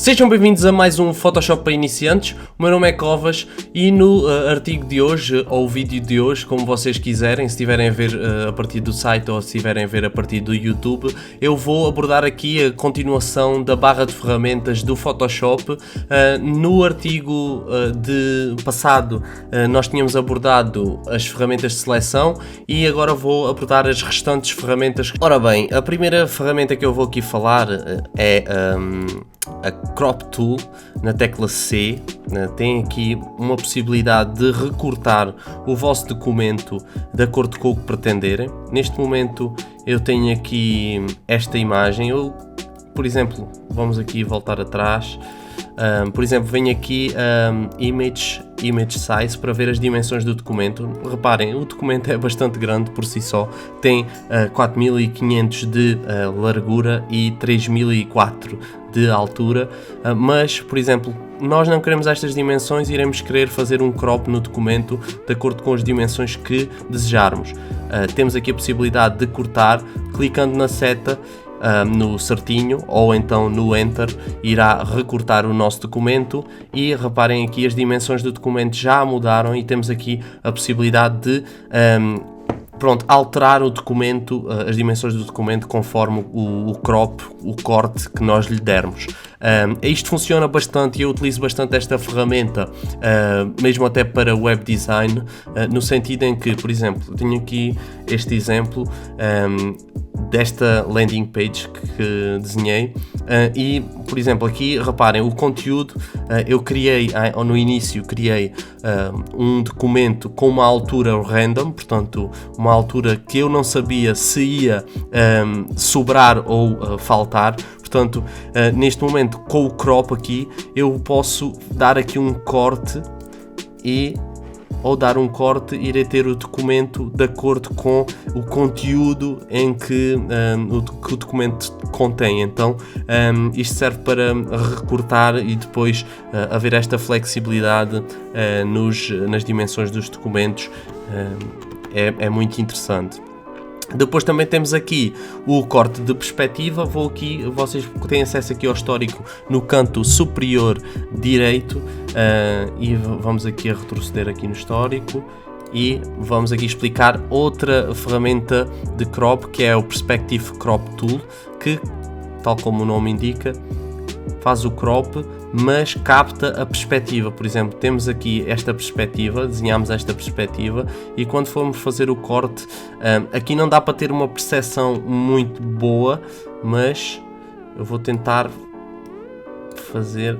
Sejam bem-vindos a mais um Photoshop para iniciantes. O meu nome é Covas e no artigo de hoje, ou vídeo de hoje, como vocês quiserem, se estiverem a ver a partir do site ou se estiverem a ver a partir do YouTube, eu vou abordar aqui a continuação da barra de ferramentas do Photoshop. No artigo de passado nós tínhamos abordado as ferramentas de seleção e agora vou abordar as restantes ferramentas. Ora bem, a primeira ferramenta que eu vou aqui falar é a Crop Tool, na tecla C. Tem aqui uma possibilidade de recortar o vosso documento de acordo com o que pretenderem. Neste momento eu tenho aqui esta imagem. Por exemplo, vamos aqui voltar atrás. Por exemplo, venho aqui Image Size para ver as dimensões do documento. Reparem, o documento é bastante grande por si só, tem 4500 de largura e 3004 de altura, mas, por exemplo, nós não queremos estas dimensões e iremos querer fazer um crop no documento de acordo com as dimensões que desejarmos. Temos aqui a possibilidade de cortar, clicando na seta no certinho ou então no Enter, irá recortar o nosso documento e reparem aqui as dimensões do documento já mudaram e temos aqui a possibilidade de alterar o documento, as dimensões do documento conforme o crop, o corte que nós lhe dermos. Isto funciona bastante e eu utilizo bastante esta ferramenta, mesmo até para web design, no sentido em que, por exemplo, tenho aqui este exemplo desta landing page que desenhei e, por exemplo, aqui reparem o conteúdo. Eu no início criei um documento com uma altura random, portanto uma altura que eu não sabia se ia sobrar ou faltar. Portanto, neste momento, com o crop aqui, eu posso dar aqui um corte e, ao dar um corte, irei ter o documento de acordo com o conteúdo em que o documento contém. Então, isto serve para recortar e depois haver esta flexibilidade nas dimensões dos documentos. É muito interessante. Depois também temos aqui o corte de perspectiva. Vocês têm acesso aqui ao histórico no canto superior direito e vamos aqui a retroceder aqui no histórico e vamos aqui explicar outra ferramenta de crop, que é o Perspective Crop Tool, que, tal como o nome indica, faz o crop, mas capta a perspectiva. Por exemplo, temos aqui esta perspectiva, desenhamos esta perspectiva e quando formos fazer o corte, aqui não dá para ter uma percepção muito boa, mas eu vou tentar fazer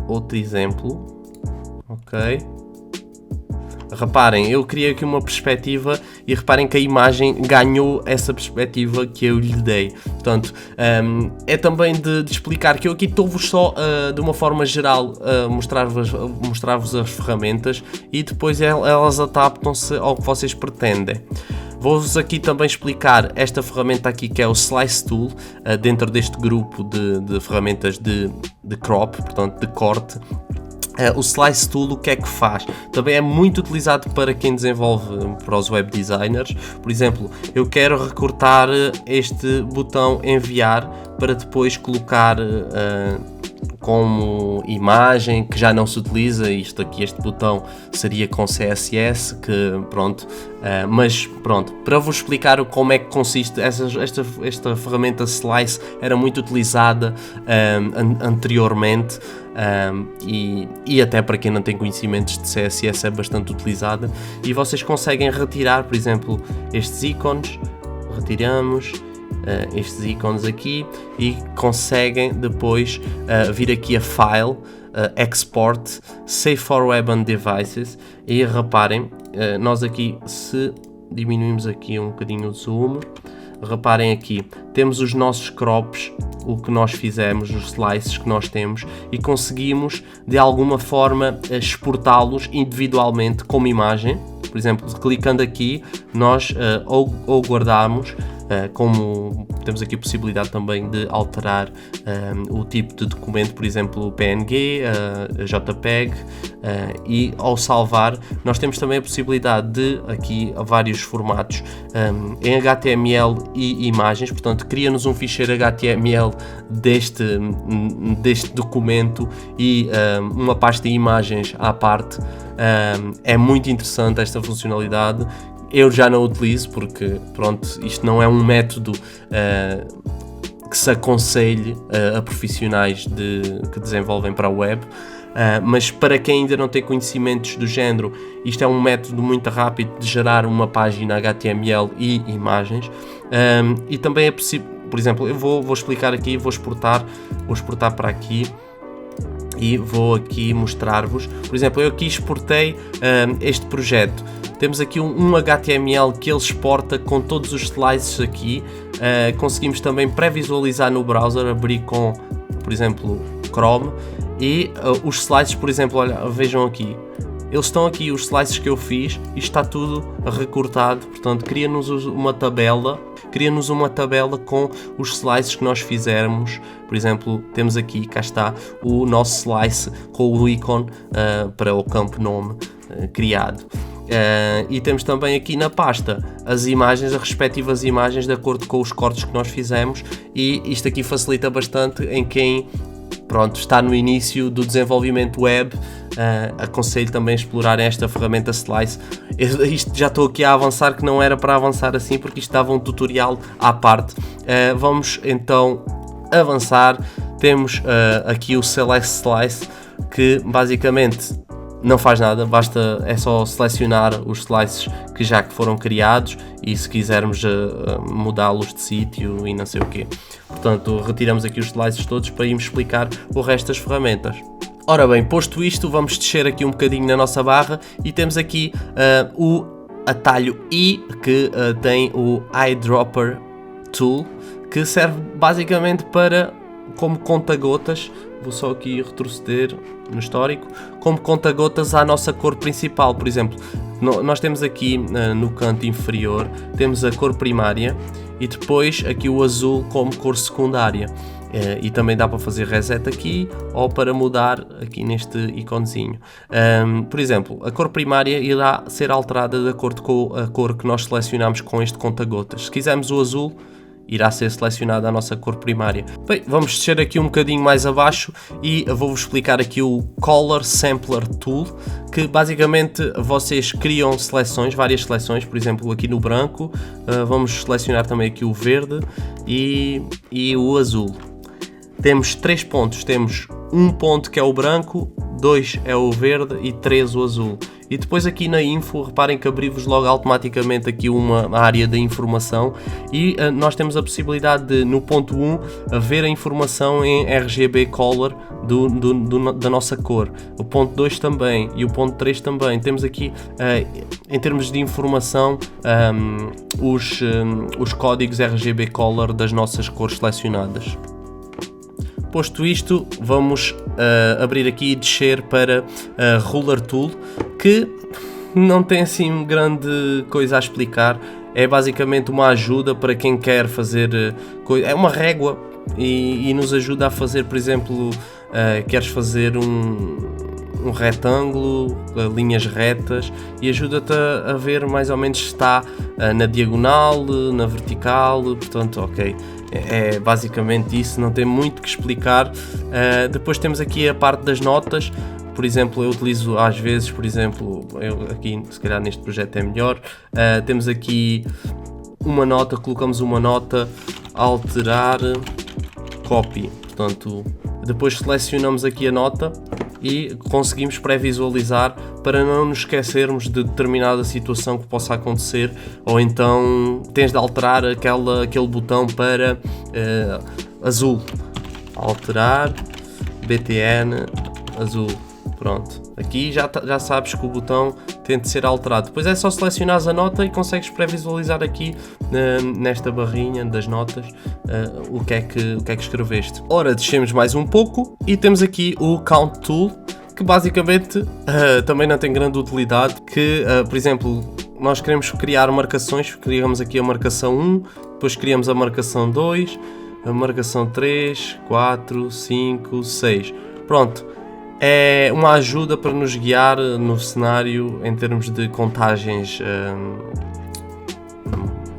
outro exemplo. Ok? Reparem, eu criei aqui uma perspectiva e reparem que a imagem ganhou essa perspectiva que eu lhe dei. Portanto, é também de explicar que eu aqui estou-vos só, de uma forma geral, a mostrar-vos as ferramentas e depois elas adaptam-se ao que vocês pretendem. Vou-vos aqui também explicar esta ferramenta aqui, que é o Slice Tool, dentro deste grupo de ferramentas de crop, portanto de corte. O Slice Tool, o que é que faz? Também é muito utilizado para quem desenvolve, para os web designers. Por exemplo, eu quero recortar este botão enviar para depois colocar como imagem, que já não se utiliza. Este botão seria com CSS, mas pronto, para vos explicar como é que consiste, esta ferramenta Slice era muito utilizada anteriormente, e até para quem não tem conhecimentos de CSS é bastante utilizada, e vocês conseguem retirar, por exemplo, estes ícones, retiramos estes ícones aqui e conseguem depois vir aqui a File, Export, Save for Web and Devices e reparem, nós aqui, se diminuímos aqui um bocadinho o zoom, reparem aqui, temos os nossos crops, o que nós fizemos, os slices que nós temos, e conseguimos de alguma forma exportá-los individualmente como imagem. Por exemplo, clicando aqui, nós ou guardamos como temos aqui a possibilidade também de alterar o tipo de documento, por exemplo, PNG, JPEG, e ao salvar nós temos também a possibilidade de aqui vários formatos em HTML e imagens, portanto cria-nos um ficheiro HTML deste documento e uma pasta de imagens à parte. É muito interessante esta funcionalidade. Eu já não utilizo porque, pronto, isto não é um método que se aconselhe a profissionais que desenvolvem para a web, mas para quem ainda não tem conhecimentos do género, isto é um método muito rápido de gerar uma página HTML e imagens, e também é possível, por exemplo, eu vou explicar aqui, vou exportar para aqui e vou aqui mostrar-vos. Por exemplo, eu aqui exportei este projeto. Temos aqui um HTML que ele exporta com todos os slices aqui. Conseguimos também pré-visualizar no browser, abrir com, por exemplo, Chrome, e os slices, por exemplo, olha, vejam aqui. Eles estão aqui, os slices que eu fiz, e está tudo recortado, portanto cria-nos uma tabela com os slices que nós fizermos. Por exemplo, temos aqui, cá está, o nosso slice com o ícone para o campo nome criado. E temos também aqui na pasta as imagens, as respectivas imagens de acordo com os cortes que nós fizemos, e isto aqui facilita bastante em quem está no início do desenvolvimento web. Aconselho também a explorar esta ferramenta Slice. Isto já estou aqui a avançar, que não era para avançar assim porque isto estava um tutorial à parte. Vamos então avançar. Temos aqui o Select Slice, que basicamente não faz nada, é só selecionar os slices que foram criados, e se quisermos mudá-los de sítio e não sei o quê. Portanto, retiramos aqui os slices todos para irmos explicar o resto das ferramentas. Ora bem, posto isto, vamos descer aqui um bocadinho na nossa barra e temos aqui o atalho I, que tem o Eyedropper Tool, que serve basicamente como conta-gotas. Vou só aqui retroceder no histórico, como conta-gotas à nossa cor principal. Por exemplo, nós temos aqui no canto inferior, temos a cor primária e depois aqui o azul como cor secundária. E também dá para fazer reset aqui ou para mudar aqui neste iconezinho. Por exemplo, a cor primária irá ser alterada de acordo com a cor que nós selecionamos com este conta-gotas. Se quisermos o azul, irá ser selecionada a nossa cor primária. Bem, vamos descer aqui um bocadinho mais abaixo e vou-vos explicar aqui o Color Sampler Tool, que basicamente vocês criam seleções, várias seleções, por exemplo aqui no branco, vamos selecionar também aqui o verde e o azul. Temos 3 pontos, temos um ponto que é o branco, 2 é o verde e 3 o azul. E depois aqui na info, reparem que abri-vos logo automaticamente aqui uma área de informação, e nós temos a possibilidade de, no ponto 1, ver a informação em RGB Color da nossa cor. O ponto 2 também e o ponto 3 também. Temos aqui, em termos de informação, os códigos RGB Color das nossas cores selecionadas. Posto isto, vamos abrir aqui e descer para a Ruler Tool, que não tem assim grande coisa a explicar. É basicamente uma ajuda para quem quer fazer é uma régua e nos ajuda a fazer, por exemplo, queres fazer um retângulo, linhas retas, e ajuda-te a ver mais ou menos se está na diagonal, na vertical, portanto, ok. É basicamente isso, não tem muito que explicar. Depois temos aqui a parte das notas. Por exemplo, eu utilizo às vezes, por exemplo, aqui se calhar neste projeto é melhor, temos aqui uma nota, colocamos uma nota, alterar, copy. Portanto, depois selecionamos aqui a nota e conseguimos pré-visualizar para não nos esquecermos de determinada situação que possa acontecer, ou então tens de alterar aquele botão para azul, alterar BTN azul. Pronto, aqui já sabes que o botão tem de ser alterado. Depois é só selecionares a nota e consegues pré-visualizar aqui nesta barrinha das notas o que é que escreveste. Ora, descemos mais um pouco e temos aqui o Count Tool, que basicamente também não tem grande utilidade, que por exemplo, nós queremos criar marcações, criamos aqui a marcação 1, depois criamos a marcação 2, a marcação 3, 4, 5, 6. Pronto, é uma ajuda para nos guiar no cenário em termos de contagens.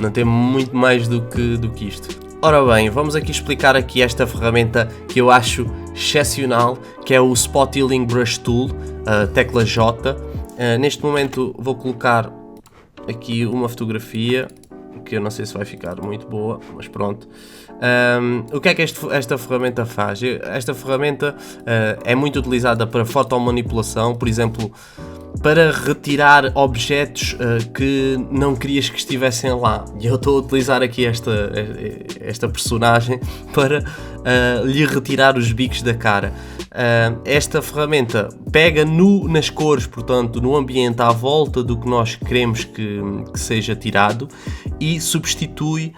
Não tem muito mais do que isto. Ora bem, vamos aqui explicar aqui esta ferramenta que eu acho excepcional, que é o Spot Healing Brush Tool, tecla J. Neste momento vou colocar aqui uma fotografia, que eu não sei se vai ficar muito boa, mas pronto. O que é que esta ferramenta faz? Esta ferramenta é muito utilizada para fotomanipulação, por exemplo, para retirar objetos que não querias que estivessem lá. E eu estou a utilizar aqui esta personagem para lhe retirar os bicos da cara. Esta ferramenta pega nas cores, portanto, no ambiente à volta do que nós queremos que seja tirado e substitui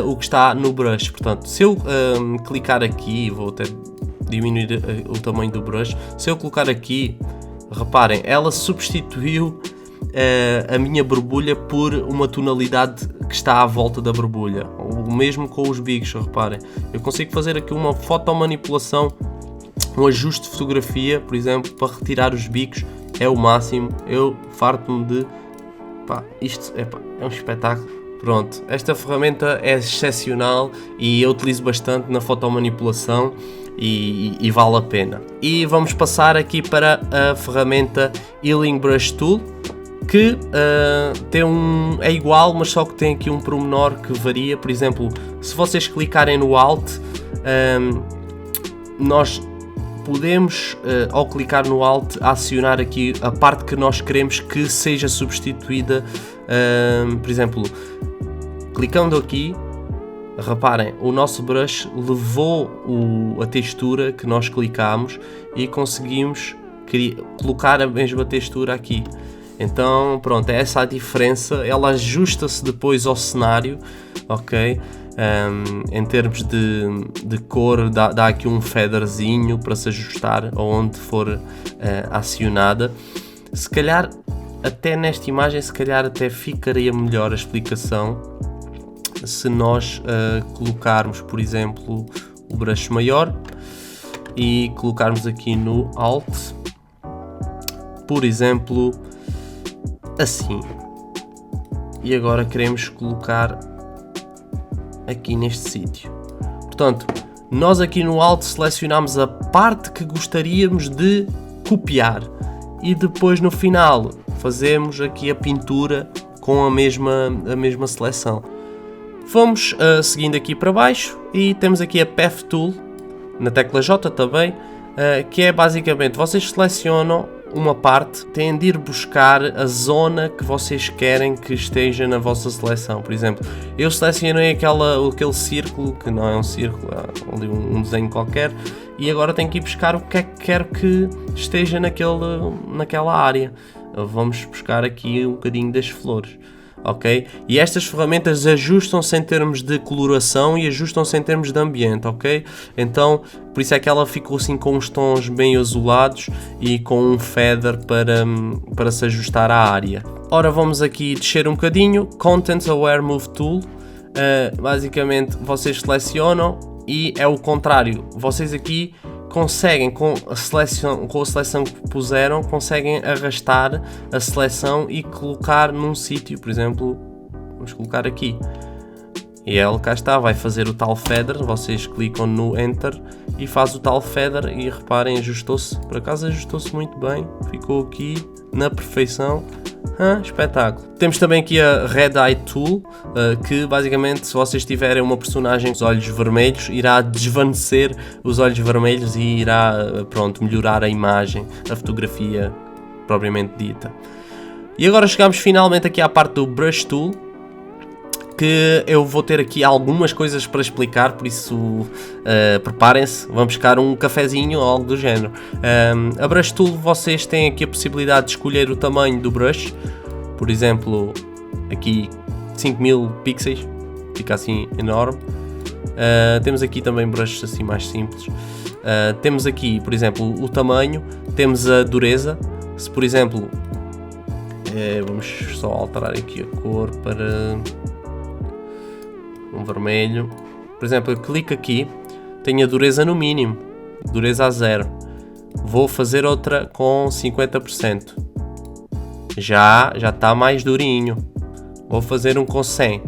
o que está no brush. Portanto, se eu clicar aqui, vou até diminuir o tamanho do brush, se eu colocar aqui, reparem, ela substituiu a minha borbulha por uma tonalidade que está à volta da borbulha. O mesmo com os bicos, reparem. Eu consigo fazer aqui uma fotomanipulação, um ajuste de fotografia, por exemplo, para retirar os bicos. É o máximo. Eu farto-me de... isto é um espetáculo. Pronto, esta ferramenta é excepcional e eu utilizo bastante na fotomanipulação. E vale a pena. E vamos passar aqui para a ferramenta Healing Brush Tool, que é igual, mas só que tem aqui um pormenor que varia. Por exemplo, se vocês clicarem no Alt, nós podemos, ao clicar no Alt, acionar aqui a parte que nós queremos que seja substituída. Por exemplo, clicando aqui, reparem, o nosso brush levou a textura que nós clicámos e conseguimos colocar a mesma textura aqui. Então, pronto, é essa a diferença. Ela ajusta-se depois ao cenário, ok? Em termos de cor, dá aqui um featherzinho para se ajustar aonde for acionada. Se calhar, até nesta imagem, se calhar até ficaria melhor a explicação se nós colocarmos, por exemplo, o brush maior e colocarmos aqui no Alt, por exemplo, assim. E agora queremos colocar aqui neste sítio. Portanto, nós aqui no Alt selecionamos a parte que gostaríamos de copiar e depois no final fazemos aqui a pintura com a mesma seleção. Vamos seguindo aqui para baixo e temos aqui a Path Tool, na tecla J também, que é basicamente, vocês selecionam uma parte, têm de ir buscar a zona que vocês querem que esteja na vossa seleção. Por exemplo, eu selecionei aquele círculo, que não é um círculo, é ali um desenho qualquer, e agora tenho que ir buscar o que é que quero que esteja naquela área. Vamos buscar aqui um bocadinho das flores. Ok? E estas ferramentas ajustam-se em termos de coloração e ajustam-se em termos de ambiente, ok? Então, por isso é que ela ficou assim com uns tons bem azulados e com um feather para se ajustar à área. Ora, vamos aqui descer um bocadinho. Content Aware Move Tool. Basicamente, vocês selecionam e é o contrário. Vocês aqui conseguem, com a seleção que puseram, conseguem arrastar a seleção e colocar num sítio. Por exemplo, vamos colocar aqui e ela cá está, vai fazer o tal feather. Vocês clicam no Enter e faz o tal feather e reparem, ajustou-se, por acaso ajustou-se muito bem, ficou aqui na perfeição. Espetáculo. Temos também aqui a Red Eye Tool, que basicamente, se vocês tiverem uma personagem com os olhos vermelhos, irá desvanecer os olhos vermelhos e irá, melhorar a imagem, a fotografia propriamente dita. E agora chegamos finalmente aqui à parte do Brush Tool, que eu vou ter aqui algumas coisas para explicar, por isso preparem-se, vamos buscar um cafezinho ou algo do género. A Brush Tool, vocês têm aqui a possibilidade de escolher o tamanho do brush, por exemplo, aqui 5000 pixels, fica assim enorme. Temos aqui também brushes assim mais simples. Temos aqui, por exemplo, o tamanho, temos a dureza. Se por exemplo, vamos só alterar aqui a cor para... vermelho. Por exemplo, eu clico aqui, tenho a dureza no mínimo, dureza a 0. Vou fazer outra com 50%. Já está mais durinho. Vou fazer um com 100.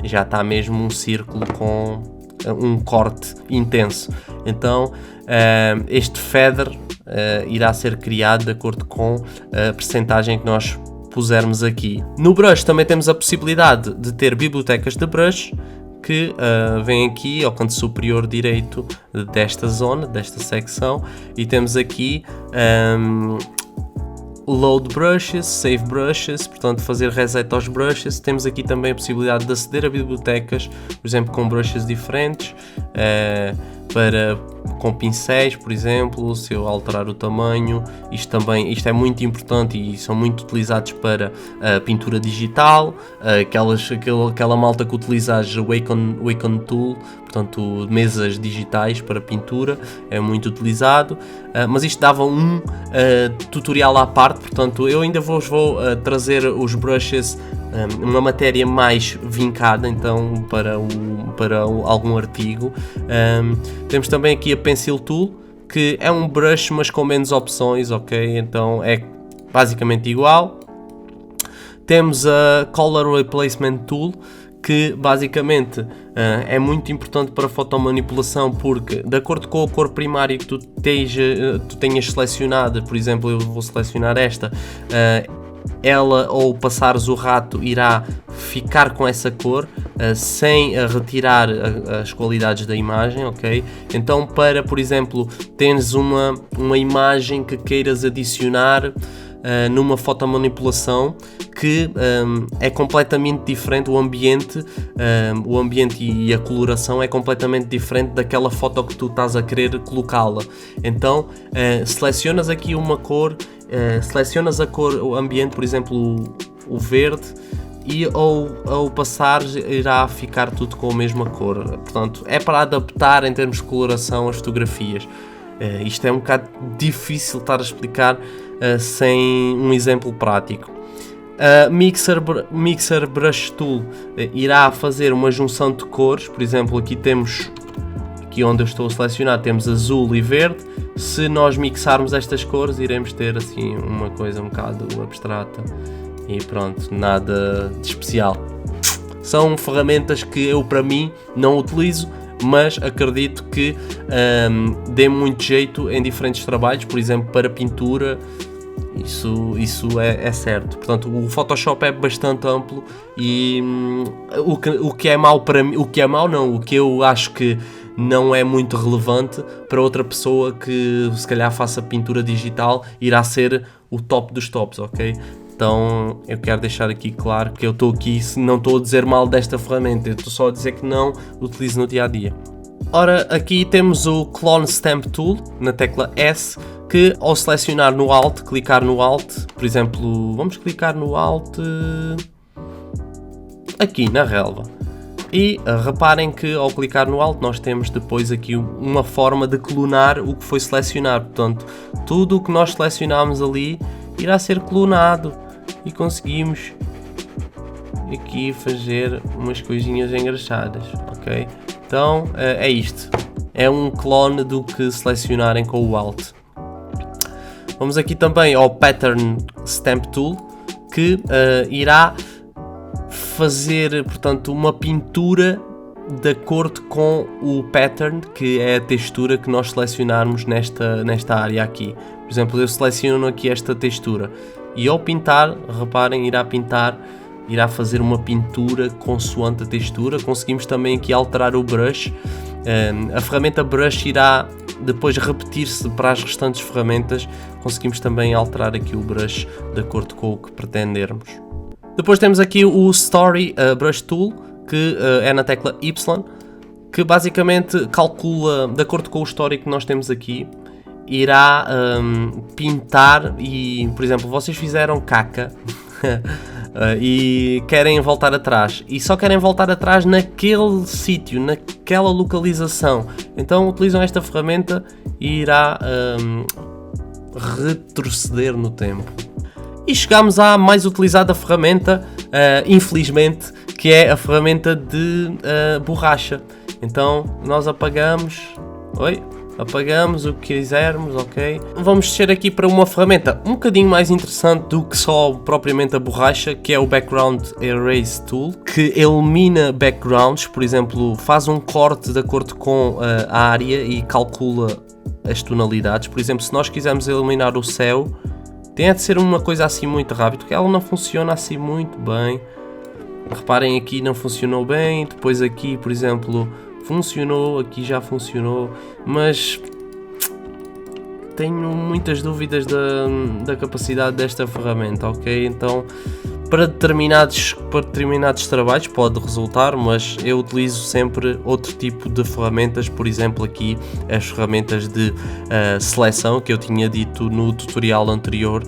Já está mesmo um círculo com um corte intenso. Então este feather irá ser criado de acordo com a percentagem que nós pusermos aqui. No brush também temos a possibilidade de ter bibliotecas de brush que vem aqui ao canto superior direito desta zona, desta secção, e temos aqui load brushes, save brushes, portanto fazer reset aos brushes. Temos aqui também a possibilidade de aceder a bibliotecas, por exemplo com brushes diferentes, com pincéis, por exemplo, se eu alterar o tamanho. Isto é muito importante e são muito utilizados para pintura digital, aquela malta que utiliza as Wacom Tool, portanto mesas digitais para pintura, é muito utilizado, mas isto dava um tutorial à parte, portanto eu ainda vos vou trazer os brushes, uma matéria mais vincada, então para algum artigo. Temos também aqui a Pencil Tool, que é um brush mas com menos opções, ok? Então é basicamente igual. Temos a Color Replacement Tool, que basicamente é muito importante para fotomanipulação, porque de acordo com a cor primária que tu tenhas selecionada, por exemplo eu vou selecionar esta, ela, ou passares o rato, irá ficar com essa cor sem retirar as qualidades da imagem, ok? Então para, por exemplo, tens uma imagem que queiras adicionar numa fotomanipulação que é completamente diferente, o ambiente e a coloração é completamente diferente daquela foto que tu estás a querer colocá-la. Então selecionas aqui uma cor, selecionas a cor, o ambiente, por exemplo o verde, e ao passar irá ficar tudo com a mesma cor. Portanto, é para adaptar em termos de coloração as fotografias. Isto é um bocado difícil estar a explicar sem um exemplo prático. Mixer Brush Tool irá fazer uma junção de cores. Por exemplo, aqui temos, aqui onde eu estou a selecionar, temos azul e verde. Se nós mixarmos estas cores, iremos ter assim uma coisa um bocado abstrata e pronto, nada de especial. São ferramentas que eu, para mim, não utilizo, mas acredito que dê muito jeito em diferentes trabalhos, por exemplo para pintura. Isso é certo. Portanto, o Photoshop é bastante amplo e o que é mau para mim, o que eu acho que não é muito relevante para outra pessoa que se calhar faça pintura digital, irá ser o top dos tops, ok? Então eu quero deixar aqui claro que eu estou aqui, não estou a dizer mal desta ferramenta, eu estou só a dizer que não utilizo no dia a dia. Ora, aqui temos o Clone Stamp Tool na tecla S, que ao selecionar no Alt, clicar no Alt, por exemplo, vamos clicar no Alt aqui na relva. E reparem que ao clicar no Alt nós temos depois aqui uma forma de clonar o que foi selecionado. Portanto, tudo o que nós selecionámos ali irá ser clonado e conseguimos aqui fazer umas coisinhas engraçadas, ok? Então é isto, é um clone do que selecionarem com o Alt. Vamos aqui também ao Pattern Stamp Tool, que irá fazer, portanto, uma pintura de acordo com o pattern, que é a textura que nós selecionarmos nesta área aqui. Por exemplo, eu seleciono aqui esta textura e ao pintar, reparem, irá fazer uma pintura consoante a textura. Conseguimos também aqui alterar o brush. A ferramenta brush irá depois repetir-se para as restantes ferramentas. Conseguimos também alterar aqui o brush de acordo com o que pretendermos. Depois temos aqui o Story Brush Tool, que é na tecla Y, que basicamente calcula, de acordo com o histórico que nós temos aqui, irá pintar. E, por exemplo, vocês fizeram caca e querem voltar atrás, e só querem voltar atrás naquele sítio, naquela localização, então utilizam esta ferramenta e irá retroceder no tempo. E chegamos à mais utilizada ferramenta, infelizmente, que é a ferramenta de borracha. Então nós apagamos o que quisermos, ok? Vamos descer aqui para uma ferramenta um bocadinho mais interessante do que só propriamente a borracha, que é o Background Erase Tool, que elimina backgrounds, por exemplo, faz um corte de acordo com a área e calcula as tonalidades. Por exemplo, se nós quisermos eliminar o céu, tem de ser uma coisa assim muito rápida, porque ela não funciona assim muito bem. Reparem, aqui não funcionou bem, depois aqui, por exemplo, funcionou, aqui já funcionou, mas tenho muitas dúvidas da capacidade desta ferramenta, ok? Então, para determinados trabalhos pode resultar, mas eu utilizo sempre outro tipo de ferramentas, por exemplo aqui as ferramentas de seleção que eu tinha dito no tutorial anterior,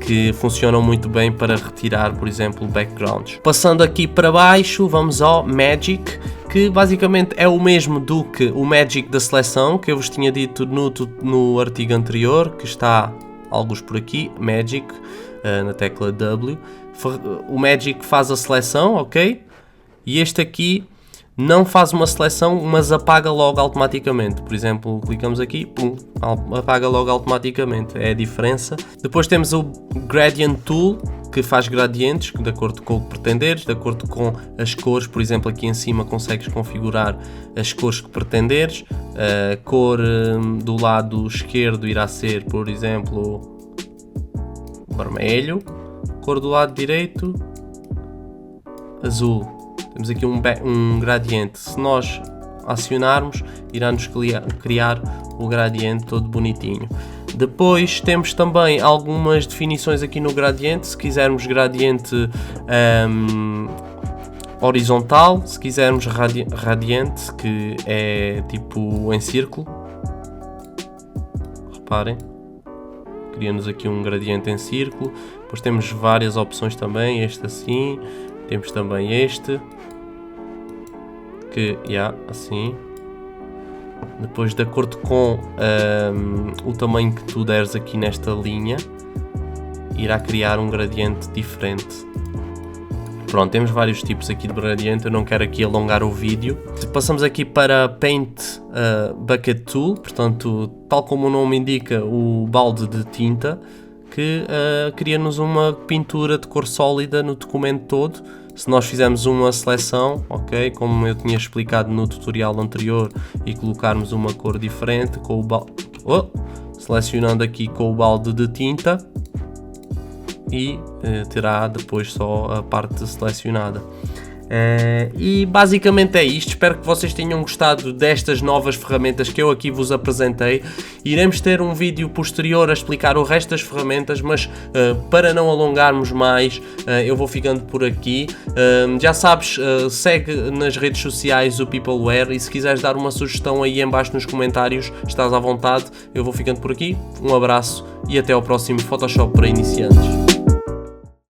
que funcionam muito bem para retirar, por exemplo, backgrounds. Passando aqui para baixo, vamos ao Magic, que basicamente é o mesmo do que o Magic da seleção, que eu vos tinha dito no artigo anterior, que está alguns por aqui, Magic, na tecla W. O Magic faz a seleção, ok? E este aqui não faz uma seleção, mas apaga logo automaticamente. Por exemplo, clicamos aqui, pum, apaga logo automaticamente. É a diferença. Depois temos o Gradient Tool, que faz gradientes de acordo com o que pretenderes, de acordo com as cores. Por exemplo, aqui em cima consegues configurar as cores que pretenderes. A cor do lado esquerdo irá ser, por exemplo, vermelho. Cor do lado direito, azul. Temos aqui um gradiente. Se nós acionarmos, irá-nos criar o gradiente todo bonitinho. Depois temos também algumas definições aqui no gradiente. Se quisermos gradiente horizontal, se quisermos radiante, que é tipo em círculo, reparem, cria-nos aqui um gradiente em círculo. Depois temos várias opções também, este assim, temos também este, que assim. Depois, de acordo com o tamanho que tu deres aqui nesta linha, irá criar um gradiente diferente. Pronto, temos vários tipos aqui de gradiente, eu não quero aqui alongar o vídeo. Passamos aqui para Paint Bucket Tool, portanto, tal como o nome indica, o balde de tinta, que cria-nos uma pintura de cor sólida no documento todo. Se nós fizermos uma seleção, ok, como eu tinha explicado no tutorial anterior, e colocarmos uma cor diferente com o balde, selecionando aqui com o balde de tinta, e terá depois só a parte selecionada. E basicamente é isto. Espero que vocês tenham gostado destas novas ferramentas que eu aqui vos apresentei. Iremos ter um vídeo posterior a explicar o resto das ferramentas, mas para não alongarmos mais, eu vou ficando por aqui. Já sabes, segue nas redes sociais o Peopleware, e se quiseres dar uma sugestão aí em baixo nos comentários, estás à vontade. Eu vou ficando por aqui. Um abraço e até ao próximo Photoshop para iniciantes.